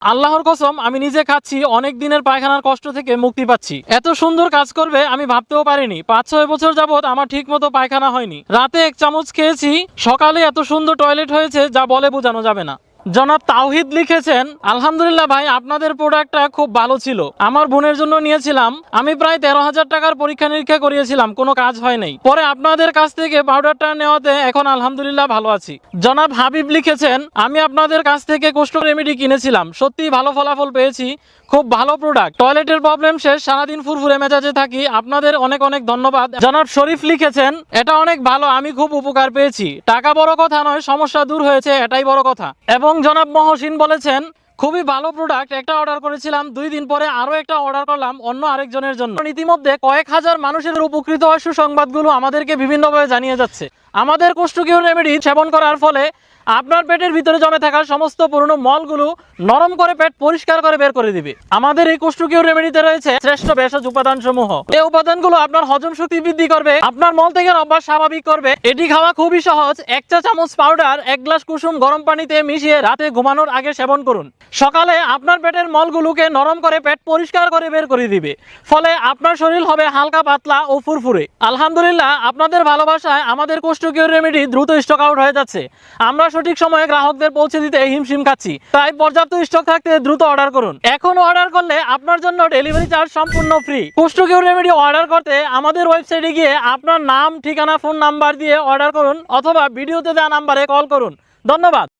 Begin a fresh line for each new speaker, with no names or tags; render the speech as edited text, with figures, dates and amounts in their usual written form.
আল্লাহর কসম আমি নিজে খাচ্ছি, অনেক দিনের পায়খানার কষ্ট থেকে মুক্তি পাচ্ছি। এত সুন্দর কাজ করবে আমি ভাবতেও পারিনি। 5-6 বছর যাবত আমার ঠিক মতো পায়খানা হয়নি। রাতে 1 চামচ খেয়েছি, সকালে এত সুন্দর টয়লেট হয়েছে যা বলে বোঝানো যাবে না। জনাব তাওহিদ লিখেছেন, আলহামদুলিল্লাহ ভাই, আপনাদের প্রোডাক্টটা খুব ভালো ছিল। আমার বোনের জন্য নিয়েছিলাম, আমি প্রায় 13,000 টাকার পরীক্ষা নিরীক্ষা করিয়েছিলাম, কোনো কাজ হয় নাই। পরে আপনাদের কাছ থেকে পাউডারটা নেওয়াতে এখন আলহামদুলিল্লাহ ভালো আছি। জনাব হাবিব লিখেছেন, আমি আপনাদের কাছ থেকে কোষ্ঠ রেমেডি কিনেছিলাম, সত্যি ভালো ফলাফল পেয়েছি, খুব ভালো প্রোডাক্ট। টয়লেটের প্রবলেম শেষ, সারাদিন ফুরফুরে মেজাজে থাকি, আপনাদের অনেক অনেক ধন্যবাদ। জনাব শরীফ লিখেছেন, এটা অনেক ভালো, আমি খুব উপকার পেয়েছি। টাকা বড় কথা নয়, সমস্যা দূর হয়েছে, এটাই বড় কথা। এবং জনাব মহসিন বলেছেন, খুবই ভালো প্রোডাক্ট, একটা অর্ডার করেছিলাম, 2 দিন পরে আরো একটা অর্ডার করলাম অন্য আরেকজনের জন্য। ইতিমধ্যে কয়েক হাজার মানুষের উপকৃত হওয়ার সুসংবাদগুলো আমাদেরকে বিভিন্নভাবে জানিয়ে যাচ্ছে। আমাদের কোষ্ঠকিউর রেমেডি সেবন করার ফলে আপনার পেটের ভিতরে জমে থাকা সমস্ত পুরনো মলগুলো নরম করে পেট পরিষ্কার করে বের করে দিবে। আমাদের এই কোষ্ঠকিউর রেমেডিতে রয়েছে শ্রেষ্ঠ ভেষজ উপাদান সমূহ। এই উপাদানগুলো আপনার হজম শক্তি বৃদ্ধি করবে, আপনার মল থেকে অভ্যাস স্বাভাবিক করবে। এটি খাওয়া খুবই সহজ। 1 চা চামচ পাউডার 1 গ্লাস কুসুম গরম পানিতে মিশিয়ে রাতে ঘুমানোর আগে সেবন করুন। সকালে আপনার পেটের মলগুলোকে নরম করে পেট পরিষ্কার করে বের করে দিবে, ফলে আপনার শরীর হবে হালকা পাতলা ও ফুরফুরে। আলহামদুলিল্লাহ, আপনাদের ভালোবাসায় আমাদের কোষ্ঠকিউর রেমেডি দ্রুত স্টক আউট হয়ে যাচ্ছে। আমরা সঠিক সময়ে গ্রাহকদের পৌঁছে দিতে হিমশিম খাচ্ছি, তাই পর্যাপ্ত স্টক থাকতে দ্রুত অর্ডার করুন। এখন অর্ডার করলে আপনার জন্য ডেলিভারি চার্জ সম্পূর্ণ ফ্রি। কোষ্ঠকিউর রেমেডি অর্ডার করতে আমাদের ওয়েবসাইটে গিয়ে আপনার নাম, ঠিকানা, ফোন নাম্বার দিয়ে অর্ডার করুন, অথবা ভিডিওতে দেওয়া নাম্বারে কল করুন। ধন্যবাদ।